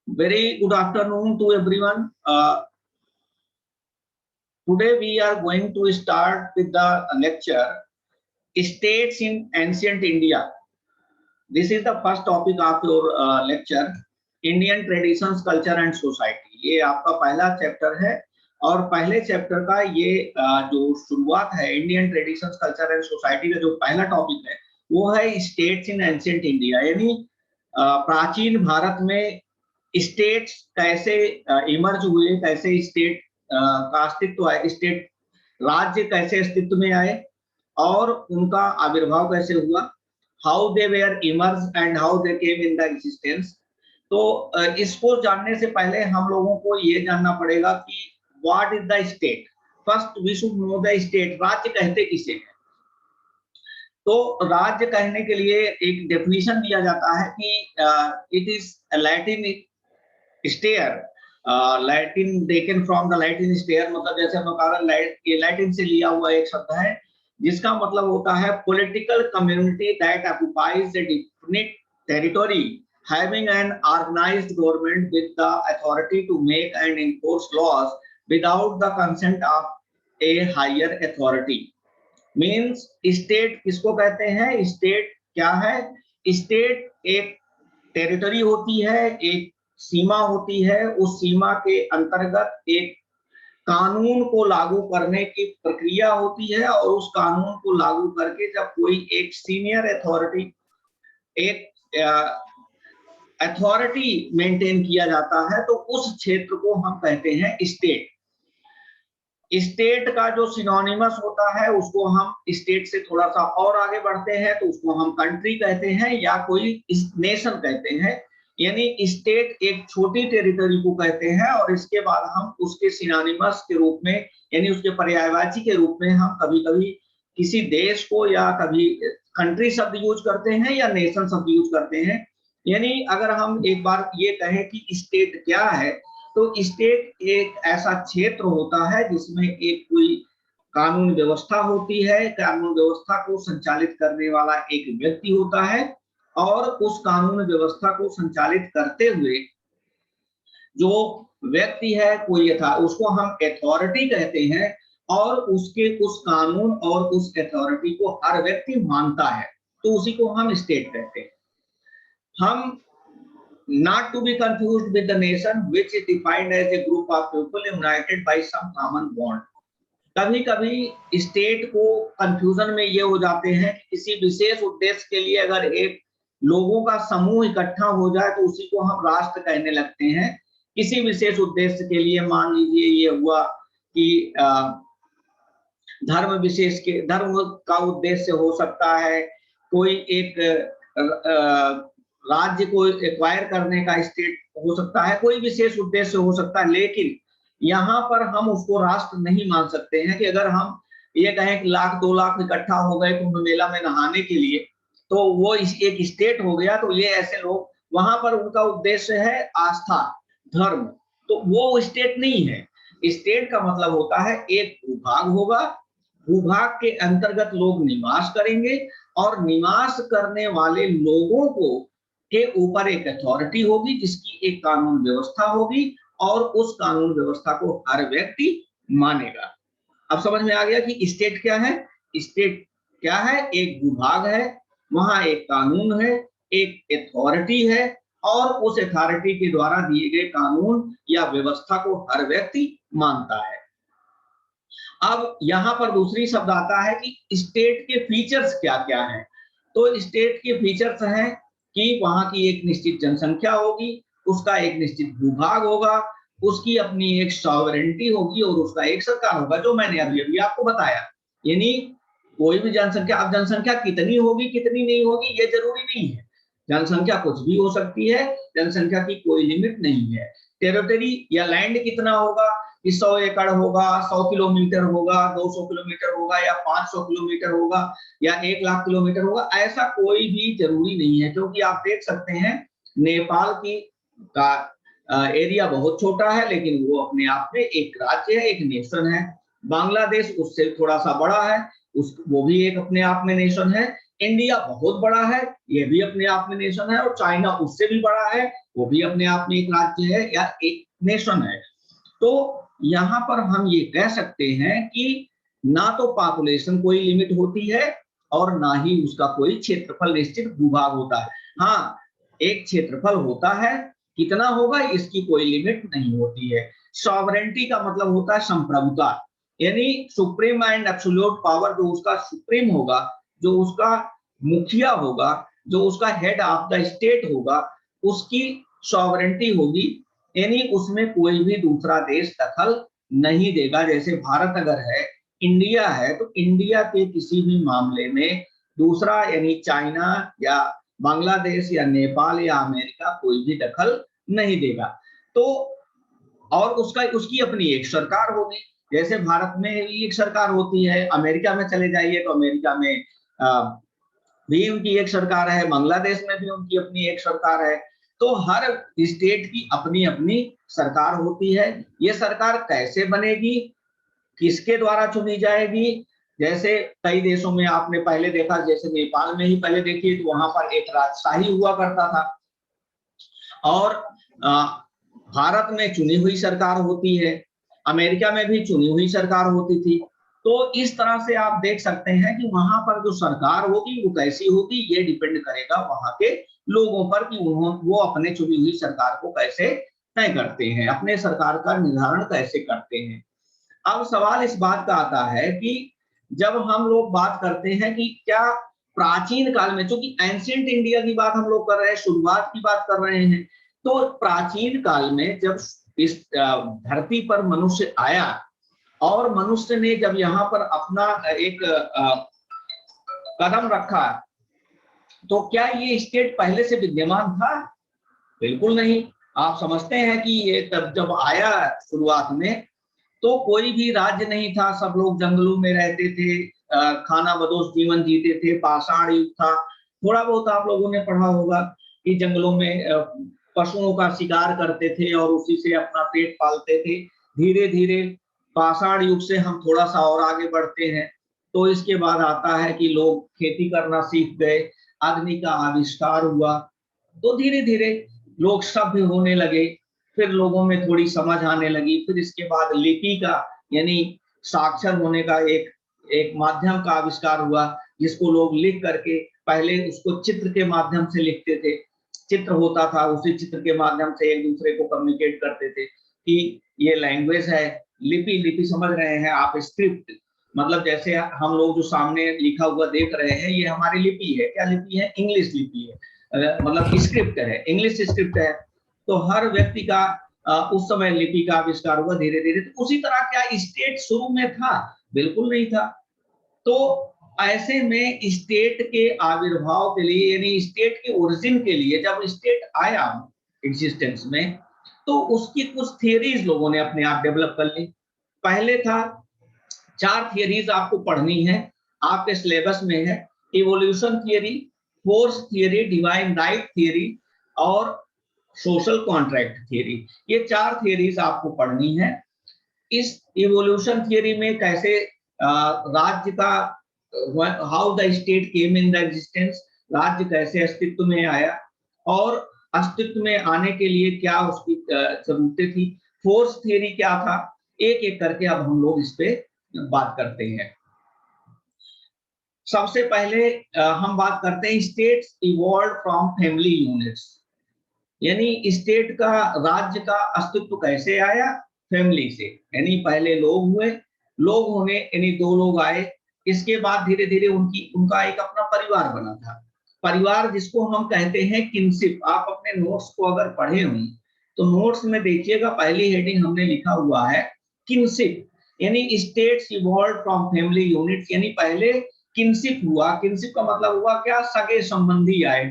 Very good afternoon to everyone. Today we are going to start with the lecture States in Ancient India. This is the first topic of your lecture, Indian Traditions, Culture and Society. ये आपका पहला chapter है और पहले chapter का ये जो शुरुआत है Indian traditions culture and society का जो पहला टॉपिक है वो है स्टेट्स इन एंशिएंट इंडिया, यानी प्राचीन भारत में स्टेट्स कैसे इमर्ज हुए, कैसे स्टेट का अस्तित्व है, स्टेट राज्य कैसे अस्तित्व में आए और उनका आविर्भाव कैसे हुआ, how they were emerge and how they came in the existence. तो इसको जानने से पहले हम लोगों को ये जानना पड़ेगा कि what is the state. First we should know the state. राज्य कहते किसे हैं? तो राज्य कहने के लिए एक डेफिनेशन दिया जाता है कि it is Latin stare, Latin taken from the Latin stare, मतलब जैसे हम कहा ये लैटिन से लिया हुआ एक शब्द है जिसका मतलब होता है political community that occupies a definite territory having an organized government with the authority to make and enforce laws without the consent of a higher authority. Means state किसको कहते हैं? state क्या है? state एक टेरिटरी होती है, एक सीमा होती है, उस सीमा के अंतर्गत एक कानून को लागू करने की प्रक्रिया होती है और उस कानून को लागू करके जब कोई एक सीनियर अथॉरिटी, एक अथॉरिटी मेंटेन किया जाता है तो उस क्षेत्र को हम कहते हैं स्टेट। स्टेट का जो सिनोनिमस होता है उसको हम स्टेट से थोड़ा सा और आगे बढ़ते हैं तो उसको हम कंट्री कहते हैं या कोई नेशन कहते हैं। यानी स्टेट एक छोटी टेरिटरी को कहते हैं और इसके बाद हम उसके सिनोनिमस के रूप में यानी उसके पर्यायवाची के रूप में हम कभी कभी किसी देश को या कभी कंट्री शब्द यूज करते हैं या नेशन शब्द यूज करते हैं। यानी अगर हम एक बार ये कहें कि स्टेट क्या है तो स्टेट एक ऐसा क्षेत्र होता है जिसमें एक कोई कानून व्यवस्था होती है, कानून व्यवस्था को संचालित करने वाला एक व्यक्ति होता है और उस कानून व्यवस्था को संचालित करते हुए जो व्यक्ति है कोई था उसको हम अथॉरिटी कहते हैं और उसके उस कानून और उस अथॉरिटी को हर व्यक्ति मानता है तो उसी को हम स्टेट कहते हैं। हम not to be confused with the nation which is defined as a group of people united by some common bond. कभी कभी स्टेट को कंफ्यूजन में ये हो जाते हैं कि किसी विशेष उद्देश्य के लिए अगर एक लोगों का समूह इकट्ठा हो जाए तो उसी को हम राष्ट्र कहने लगते हैं। किसी विशेष उद्देश्य के लिए मान लीजिए ये हुआ कि धर्म विशेष के धर्म का उद्देश्य हो सकता है, कोई एक राज्य को एक्वायर करने का स्टेट हो सकता है, कोई विशेष उद्देश्य हो सकता है, लेकिन यहाँ पर हम उसको राष्ट्र नहीं मान सकते हैं कि अगर हम ये कहें कि लाख 2 लाख इकट्ठा हो गए कुंभ मेला में नहाने के लिए तो वो एक स्टेट हो गया। तो ये ऐसे लोग वहां पर उनका उद्देश्य है आस्था, धर्म, तो वो स्टेट नहीं है। स्टेट का मतलब होता है एक भूभाग होगा, भूभाग के अंतर्गत लोग निवास करेंगे और निवास करने वाले लोगों को के ऊपर एक अथॉरिटी होगी जिसकी एक कानून व्यवस्था होगी और उस कानून व्यवस्था को हर व्यक्ति मानेगा। अब समझ में आ गया कि स्टेट क्या है? स्टेट क्या है? एक विभाग है, वहां एक कानून है, एक अथॉरिटी है और उस अथॉरिटी के द्वारा दिए गए कानून या व्यवस्था को हर व्यक्ति मानता है। अब यहाँ पर दूसरी शब्द आता है कि स्टेट के फीचर्स क्या क्या हैं। तो स्टेट के फीचर्स हैं कि वहां की एक निश्चित जनसंख्या होगी, उसका एक निश्चित भूभाग होगा, उसकी अपनी एक सॉवरेनिटी होगी और उसका एक सरकार होगा, जो मैंने अभी आपको बताया। यानी कोई भी जनसंख्या, अब जनसंख्या कितनी होगी कितनी नहीं होगी ये जरूरी नहीं है, जनसंख्या कुछ भी हो सकती है, जनसंख्या की कोई लिमिट नहीं है। टेरिटरी या लैंड कितना होगा, 100 एकड़ होगा, 100 किलोमीटर होगा, 200 किलोमीटर होगा या 500 किलोमीटर होगा या 1 लाख किलोमीटर होगा, ऐसा कोई भी जरूरी नहीं है। क्योंकि आप देख सकते हैं नेपाल की का एरिया बहुत छोटा है लेकिन वो अपने आप में एक राज्य है, एक नेशन है। बांग्लादेश उससे थोड़ा सा बड़ा है, वो भी एक अपने आप में नेशन है। इंडिया बहुत बड़ा है, ये भी अपने आप में नेशन है, और चाइना उससे भी बड़ा है, वो भी अपने आप में एक राज्य है या एक नेशन है। तो यहाँ पर हम ये कह सकते हैं कि ना तो पॉपुलेशन कोई लिमिट होती है और ना ही उसका कोई क्षेत्रफल निश्चित भूभाग होता है। हाँ, एक क्षेत्रफल होता है, कितना होगा इसकी कोई लिमिट नहीं होती है। सॉवरेंटी का मतलब होता है संप्रभुता, यानी सुप्रीम एंड एब्सोल्यूट पावर, जो उसका सुप्रीम होगा, जो उसका मुखिया होगा, जो उसका हेड ऑफ द स्टेट होगा, उसकी सॉवरेंटी होगी, यानी उसमें कोई भी दूसरा देश दखल नहीं देगा। जैसे भारत अगर है, इंडिया है, तो इंडिया के किसी भी मामले में दूसरा यानी चाइना या बांग्लादेश या नेपाल या अमेरिका कोई भी दखल नहीं देगा। तो और उसकी अपनी एक सरकार होगी, जैसे भारत में एक सरकार होती है, अमेरिका में चले जाइए तो अमेरिका में भी उनकी एक सरकार है, बांग्लादेश में भी उनकी अपनी एक सरकार है। तो हर स्टेट की अपनी अपनी सरकार होती है। ये सरकार कैसे बनेगी, किसके द्वारा चुनी जाएगी? जैसे कई देशों में आपने पहले देखा, जैसे नेपाल में ही पहले देखिए तो वहां पर एक राजशाही हुआ करता था, और भारत में चुनी हुई सरकार होती है, अमेरिका में भी चुनी हुई सरकार होती थी। तो इस तरह से आप देख सकते हैं कि वहां पर जो सरकार होगी वो कैसी होगी, ये डिपेंड करेगा वहां के लोगों पर कि वो अपने चुनी हुई सरकार को कैसे तय करते हैं, अपने सरकार का निर्धारण कैसे करते हैं। अब सवाल इस बात का आता है कि जब हम लोग बात करते हैं कि क्या प्राचीन काल में, चूंकि एंशिएंट इंडिया की बात हम लोग कर रहे हैं, शुरुआत की बात कर रहे हैं, तो प्राचीन काल में जब इस धरती पर मनुष्य आया और मनुष्य ने जब यहाँ पर अपना एक कदम रखा, तो क्या ये स्टेट पहले से विद्यमान था? बिल्कुल नहीं। आप समझते हैं कि ये तब जब आया शुरुआत में तो कोई भी राज्य नहीं था, सब लोग जंगलों में रहते थे, खाना बदोश जीवन जीते थे, पाषाण युग था। थोड़ा बहुत आप लोगों ने पढ़ा होगा कि जंगलों में पशुओं का शिकार करते थे और उसी से अपना पेट पालते थे। धीरे धीरे पाषाण युग से हम थोड़ा सा और आगे बढ़ते हैं, तो इसके बाद आता है कि लोग खेती करना सीख गए, अग्नि का आविष्कार हुआ, तो धीरे धीरे लोग सभ्य होने लगे, फिर लोगों में थोड़ी समझ आने लगी, फिर इसके बाद लिपि का यानी साक्षर होने का एक माध्यम का आविष्कार हुआ, जिसको लोग लिख करके, पहले उसको चित्र के माध्यम से लिखते थे, चित्र होता था, उसी चित्र के माध्यम से एक दूसरे को कम्युनिकेट करते थे कि ये लैंग्वेज है। लिपि समझ रहे हैं आप? स्क्रिप्ट मतलब जैसे हम लोग जो सामने लिखा हुआ देख रहे हैं, ये हमारी लिपि है। क्या लिपि है? इंग्लिश लिपि है, मतलब स्क्रिप्ट है, इंग्लिश स्क्रिप्ट है। तो हर व्यक्ति का उस समय लिपि का आविष्कार हुआ धीरे धीरे। तो उसी तरह क्या स्टेट शुरू में था? बिल्कुल नहीं था। तो ऐसे में स्टेट के आविर्भाव के लिए यानी स्टेट के ओरिजिन के लिए जब स्टेट आया एग्जिस्टेंस में, तो उसकी कुछ थियरीज लोगों ने अपने आप डेवलप कर ली। पहले था, 4 थियरीज आपको पढ़नी है, आपके सिलेबस में है। Evolution theory, force theory, divine right theory और सोशल कॉन्ट्रैक्ट थियरी। ये 4 थियरीज आपको पढ़नी है। इस इवोल्यूशन थियरी में कैसे राज्य का, how the state came in the existence, राज्य कैसे अस्तित्व में आया और अस्तित्व में आने के लिए क्या उसकी जरूरतें थी। फोर्स थियरी क्या था, एक एक करके अब हम लोग इस पे बात करते हैं। सबसे पहले हम बात करते हैं states evolve from family units, यानी स्टेट का, राज्य का अस्तित्व कैसे आया? फैमिली से, यानी पहले लोग हुए, लोग होने यानी 2 लोग आए, इसके बाद धीरे धीरे उनका एक अपना परिवार बना था। परिवार जिसको हम कहते हैं किनशिप। आप अपने नोट्स को अगर पढ़े हों तो नोट्स में देखिएगा, पहली हेडिंग हमने लिखा हुआ है किनशिप, यानी states evolve from family units, यानी पहले किनशिप हुआ। किनशिप का मतलब हुआ क्या? सगे संबंधी आए,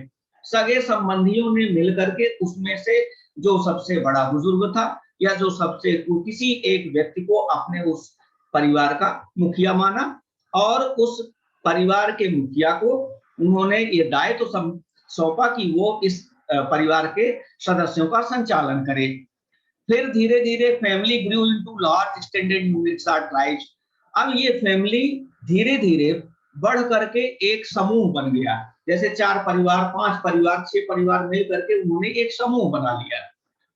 सगे संबंधियों ने मिलकर के उसमें से जो सबसे बड़ा बुजुर्ग था या जो सबसे किसी एक व्यक्ति को अपने उस परिवार का मुखिया माना और उस परिवार के मुखिया को उन्होंने ये दायित्व सौंपा कि वो इस परिवार के सदस्यों का संचालन करे। फिर धीरे धीरे फैमिली ग्रू इनटू लार्ज एक्सटेंडेड यूनिट्स और ट्राइब्स। अब ये फैमिली धीरे धीरे बढ़ करके एक समूह बन गया। जैसे 4 परिवार, 5 परिवार, 6 परिवार मिल करके उन्होंने एक समूह बना लिया,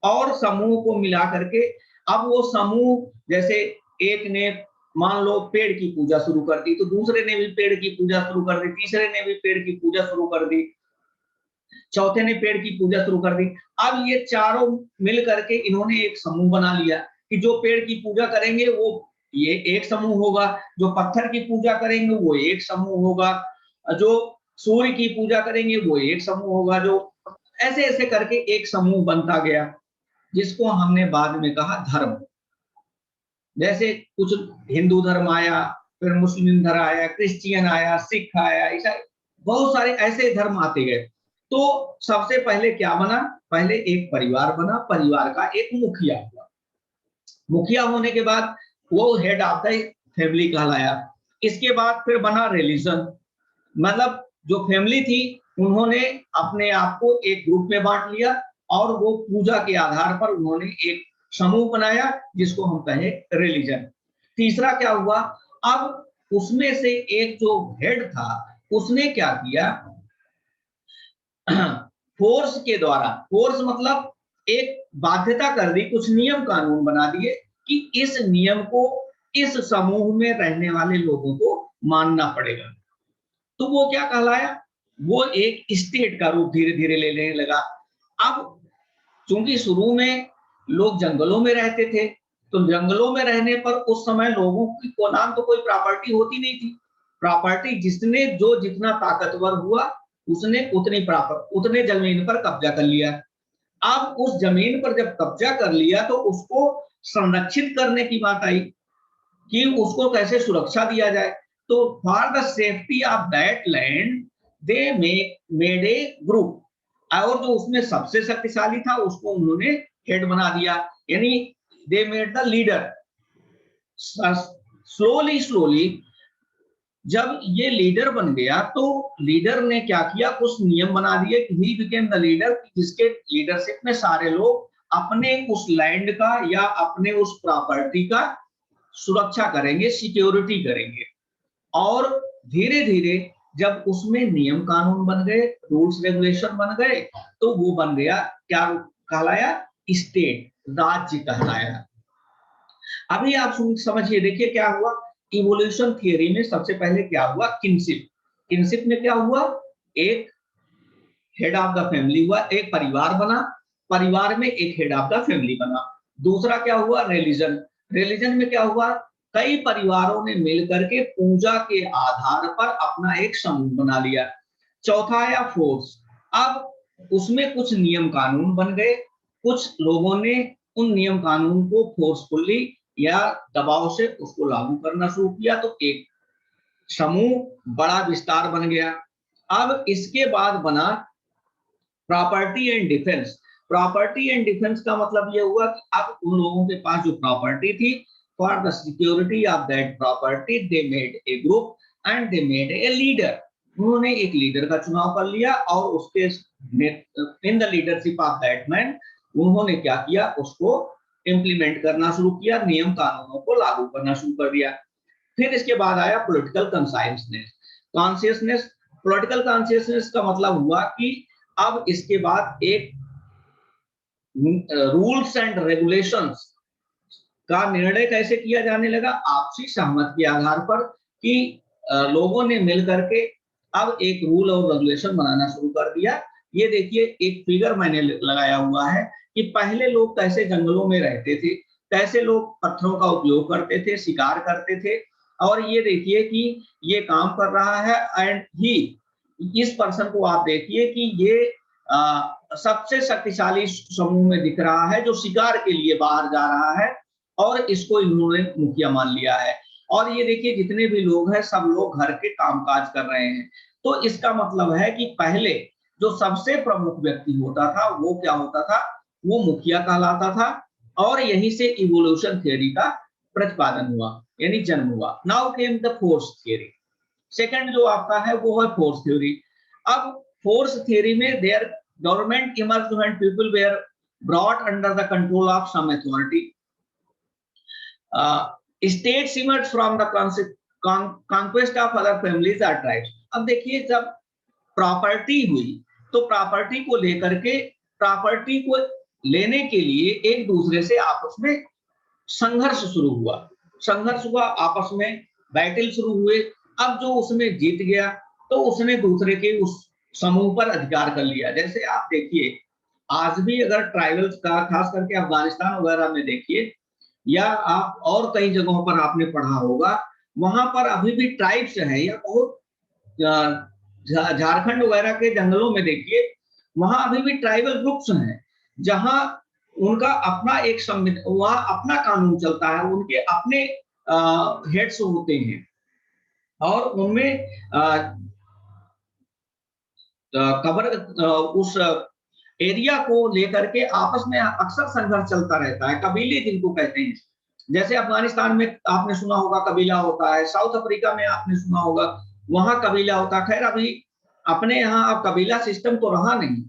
और समूह को मिला करके अब वो समूह, जैसे एक ने मान लो पेड़ की पूजा शुरू कर दी, तो दूसरे ने भी पेड़ की पूजा शुरू कर दी, तीसरे ने भी पेड़ की पूजा शुरू कर दी, चौथे ने पेड़ की पूजा शुरू कर दी। अब ये चारों मिल करके इन्होंने एक समूह बना लिया कि जो पेड़ की पूजा करेंगे वो ये एक समूह होगा, जो पत्थर की पूजा करेंगे वो एक समूह होगा, जो सूर्य की पूजा करेंगे वो एक समूह होगा, जो ऐसे ऐसे करके एक समूह बनता गया, जिसको हमने बाद में कहा धर्म। जैसे कुछ हिंदू धर्म आया, फिर मुस्लिम धर्म आया, क्रिश्चियन आया, सिख आया, ईसाई, बहुत सारे ऐसे धर्म आते गए। तो सबसे पहले क्या बना, पहले एक परिवार बना, परिवार का एक मुखिया हुआ, मुखिया होने के बाद वो हेड ऑफ द फैमिली कहलाया। इसके बाद फिर बना रिलीजन, मतलब जो फैमिली थी उन्होंने अपने आप को एक ग्रुप में बांट लिया, और वो पूजा के आधार पर उन्होंने एक समूह बनाया जिसको हम कहें रिलीजन। तीसरा क्या हुआ, अब उसमें से एक जो हेड था उसने क्या किया, फोर्स के द्वारा, फोर्स मतलब एक बाध्यता कर दी, कुछ नियम कानून बना दिए कि इस नियम को इस समूह में रहने वाले लोगों को मानना पड़ेगा। तो वो क्या कहलाया, वो एक स्टेट का रूप धीरे धीरे लेने लगा। अब चूंकि शुरू में लोग जंगलों में रहते थे, तो जंगलों में रहने पर उस समय लोगों की को नाम तो कोई प्रॉपर्टी होती नहीं थी। प्रॉपर्टी जिसने जो जितना ताकतवर हुआ उसने उतने जमीन पर कब्जा कर लिया। अब उस जमीन पर जब कब्जा कर लिया तो उसको संरक्षित करने की बात आई कि उसको कैसे सुरक्षा दिया जाए। तो for the safety of that land they made a group, और जो उसमें सबसे शक्तिशाली था उसको उन्होंने हेड बना दिया, यानी they made the leader. Slowly slowly जब ये लीडर बन गया तो लीडर ने क्या किया, कुछ नियम बना दिए कि ही बिकेम द लीडर, जिसके लीडरशिप में सारे लोग अपने उस लैंड का या अपने उस प्रॉपर्टी का सुरक्षा करेंगे, सिक्योरिटी करेंगे। और धीरे धीरे जब उसमें नियम कानून बन गए, रूल्स रेगुलेशन बन गए, तो वो बन गया, क्या कहलाया, स्टेट, राज्य कहलाया। अभी आप समझिए, देखिए क्या हुआ, इवोल्यूशन थियरी में सबसे पहले क्या हुआ, किनशिप। किनशिप में क्या हुआ, एक हेड ऑफ द फैमिली हुआ, एक परिवार बना, परिवार में एक हेड ऑफ द फैमिली बना। दूसरा क्या हुआ, रिलीजन। रिलीजन में क्या हुआ, कई परिवारों ने मिलकर के पूजा के आधार पर अपना एक समूह बना लिया। चौथा आया फोर्स। अब उसमें कुछ नियम कानून बन गए, कुछ लोगों ने उन नियम कानून को फोर्सफुली या दबाव से उसको लागू करना शुरू किया, तो एक समूह बड़ा विस्तार बन गया। अब इसके बाद बना property and defence. Property and defence का मतलब यह हुआ कि अब उन लोगों के पास जो प्रॉपर्टी थी, for the security of that property they made a group and they made a leader. उन्होंने एक लीडर का चुनाव कर लिया, और उसके in the leadership of that man उन्होंने क्या किया, उसको इंप्लीमेंट करना शुरू किया, नियम कानूनों को लागू करना शुरू कर दिया। फिर इसके बाद आया political consciousness. Consciousness, political consciousness का मतलब हुआ कि अब इसके बाद एक रूल्स एंड रेगुलेशंस का निर्णय कैसे किया जाने लगा, आपसी सहमति के आधार पर, कि लोगों ने मिलकर के अब एक रूल और रेगुलेशन बनाना शुरू कर दिया। ये देखिए एक फिगर मैंने लगाया हुआ है कि पहले लोग कैसे जंगलों में रहते थे, कैसे लोग पत्थरों का उपयोग करते थे, शिकार करते थे, और ये देखिए कि ये काम कर रहा है। एंड ही, इस पर्सन को आप देखिए कि ये सबसे शक्तिशाली समूह में दिख रहा है, जो शिकार के लिए बाहर जा रहा है, और इसको इन्होंने मुखिया मान लिया है। और ये देखिए जितने भी लोग हैं सब लोग घर के कामकाज कर रहे हैं। तो इसका मतलब है कि पहले जो सबसे प्रमुख व्यक्ति होता था वो क्या होता था, वो मुखिया कहलाता था, और यहीं से इवोल्यूशन थ्योरी का प्रतिपादन हुआ, यानी जन्म हुआ। Now came the force theory. Second जो आपका है वो है फोर्स थ्योरी। अब फोर्स थ्योरी में there government emerged when people were brought under the control of some authority. States emerged from the conquest of other families और tribes. अब देखिए जब प्रॉपर्टी हुई तो प्रॉपर्टी को लेकर के, प्रॉपर्टी को लेने के लिए एक दूसरे से आपस में संघर्ष शुरू हुआ, संघर्ष हुआ आपस में, बैटल शुरू हुए। अब जो उसमें जीत गया तो उसने दूसरे के उस समूह पर अधिकार कर लिया। जैसे आप देखिए आज भी अगर ट्राइबल्स का, खास करके अफगानिस्तान वगैरह में देखिए, या आप और कई जगहों पर आपने पढ़ा होगा, वहां पर अभी भी ट्राइब्स है, या बहुत झारखंड वगैरह के जंगलों में देखिए, वहां अभी भी ट्राइबल ग्रुप्स हैं, जहां उनका अपना एक वहां अपना कानून चलता है, उनके अपने हेड्स होते हैं, और उनमें कवर उस एरिया को लेकर के आपस में अक्सर संघर्ष चलता रहता है, कबीले जिनको कहते हैं। जैसे अफगानिस्तान में आपने सुना होगा कबीला होता है, साउथ अफ्रीका में आपने सुना होगा वहां कबीला होता है। खैर अभी अपने यहाँ अब कबीला सिस्टम तो रहा नहीं,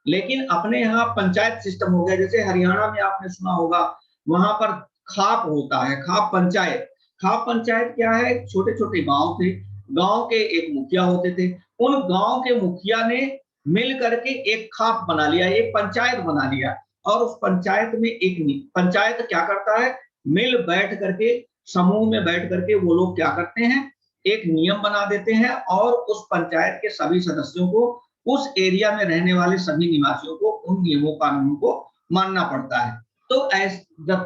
लेकिन अपने यहाँ पंचायत सिस्टम हो गया। जैसे हरियाणा में आपने सुना होगा वहां पर खाप होता है, खाप पंचायत। खाप पंचायत क्या है, छोटे छोटे गांव थे, गांव के एक मुखिया होते थे, उन गांव के मुखिया ने मिल करके एक खाप बना लिया, एक पंचायत बना लिया, और उस पंचायत में एक पंचायत क्या करता है, मिल बैठ करके, समूह में बैठ करके वो लोग क्या करते हैं, एक नियम बना देते हैं, और उस पंचायत के सभी सदस्यों को, उस एरिया में रहने वाले सभी निवासियों को उन नियमों कानूनों को मानना पड़ता है। तो as the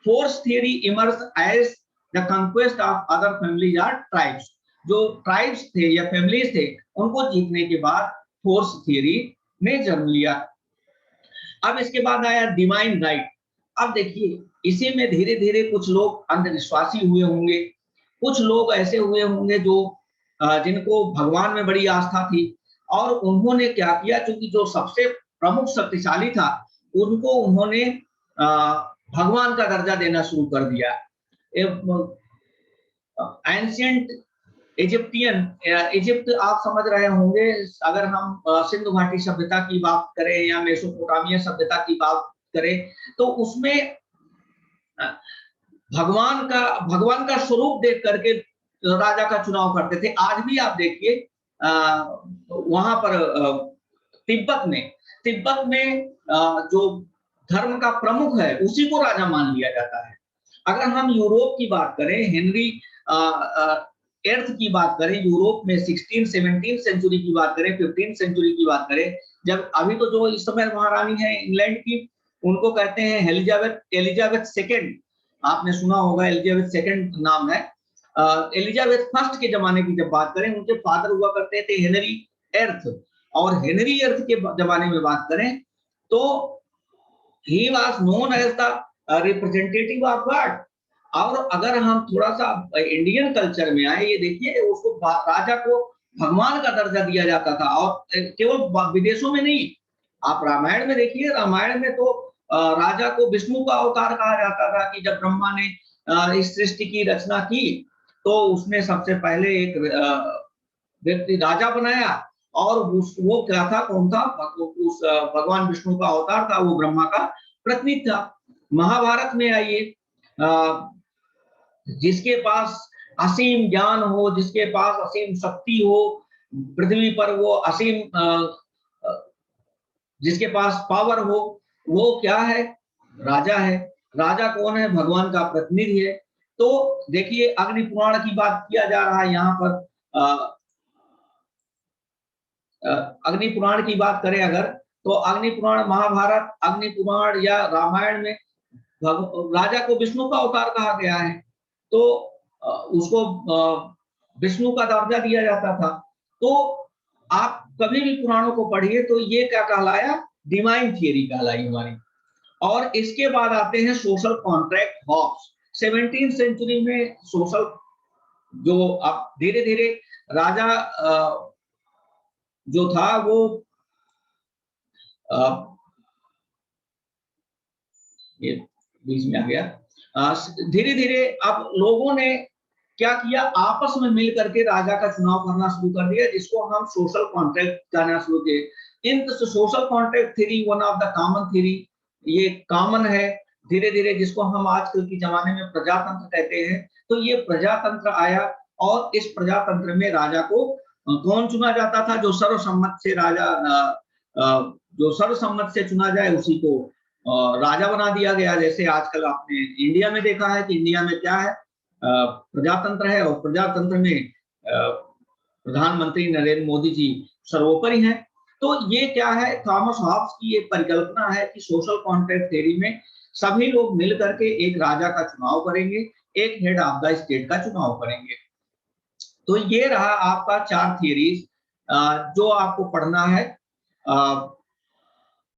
force theory emerge as the conquest of other families और ट्राइब्स। जो ट्राइब्स थे या फैमिलीज थे, उनको जीतने के बाद फोर्स थियरी ने जन्म लिया। अब इसके बाद आया डिवाइन राइट। अब देखिए इसी में धीरे धीरे कुछ लोग अंधविश्वासी हुए होंगे, कुछ लोग ऐसे हुए होंगे जो जिनको भगवान में बड़ी आस्था थी, और उन्होंने क्या किया, चूंकि जो सबसे प्रमुख शक्तिशाली था उनको उन्होंने भगवान का दर्जा देना शुरू कर दिया। एंशिएंट इजिप्टियन, इजिप्ट आप समझ रहे होंगे, अगर हम सिंधु घाटी सभ्यता की बात करें या मेसोपोटामिया सभ्यता की बात करें, तो उसमें भगवान का स्वरूप देख करके राजा का चुनाव करते थे। आज भी आप देखिए वहां पर तिब्बत में जो धर्म का प्रमुख है उसी को राजा मान लिया जाता है। अगर हम यूरोप की बात करें, हेनरी एर्थ की बात करें, यूरोप में 16-17 सेंचुरी की बात करें, 15 सेंचुरी की बात करें, जब अभी तो जो इस समय महारानी है इंग्लैंड की, उनको कहते हैं एलिजाबेथ सेकेंड। आपने सुना होगा एलिजाबेथ सेकेंड नाम है। एलिजाबेथ फर्स्ट के जमाने की जब बात करें, उनके फादर हुआ करते थे हेनरी एर्थ, और हेनरी एर्थ के जमाने में बात करें तो he was known as the representative of God. और अगर हम थोड़ा सा इंडियन कल्चर में आए, ये देखिए उसको राजा को भगवान का दर्जा दिया जाता था, और केवल विदेशों में नहीं, आप रामायण में देखिए, रामायण में तो राजा को विष्णु का अवतार कहा जाता था, कि जब ब्रह्मा ने इस सृष्टि की रचना की तो उसने सबसे पहले एक व्यक्ति राजा बनाया, और वो क्या था, कौन था, उस भगवान विष्णु का अवतार था, वो ब्रह्मा का प्रतिनिधि था। महाभारत में आइए, जिसके पास असीम ज्ञान हो, जिसके पास असीम शक्ति हो पृथ्वी पर, वो असीम जिसके पास पावर हो, वो क्या है, राजा है। राजा कौन है, भगवान का प्रतिनिधि है। तो देखिए अग्नि पुराण की बात किया जा रहा है यहाँ पर, अग्नि पुराण की बात करें अगर, तो अग्नि पुराण, महाभारत, अग्नि पुराण या रामायण में राजा को विष्णु का अवतार कहा गया है, तो उसको विष्णु का दर्जा दिया जाता था। तो आप कभी भी पुराणों को पढ़िए तो ये क्या कहलाया, डिवाइन थियरी कहलाई हमारी। और इसके बाद आते हैं सोशल कॉन्ट्रैक्ट हॉब्स। 17वीं सेंचुरी में सोशल, जो अब धीरे धीरे राजा जो था वो ये बीच में आ गया, धीरे धीरे अब लोगों ने क्या किया, आपस में मिल करके राजा का चुनाव करना शुरू कर दिया, जिसको हम सोशल कॉन्ट्रैक्ट कहना शुरू किए। In social contract theory one of the common theory, ये कॉमन है धीरे धीरे, जिसको हम आजकल के जमाने में प्रजातंत्र कहते हैं। तो ये प्रजातंत्र आया, और इस प्रजातंत्र में राजा को कौन चुना जाता था? जो सर्वसम्मत से राजा जो सर्वसम्मत से चुना जाए उसी को राजा बना दिया गया। जैसे आजकल आपने इंडिया में देखा है कि इंडिया में क्या है, प्रजातंत्र है और प्रजातंत्र में प्रधानमंत्री नरेंद्र मोदी जी सर्वोपरि हैं। तो ये क्या है, थॉमस हॉब्स की एक परिकल्पना है कि सोशल कॉन्ट्रैक्ट थ्योरी में सभी लोग मिल करके एक राजा का चुनाव करेंगे, एक हेड ऑफ द स्टेट का चुनाव करेंगे। तो ये रहा आपका 4 थियरीज जो आपको पढ़ना है।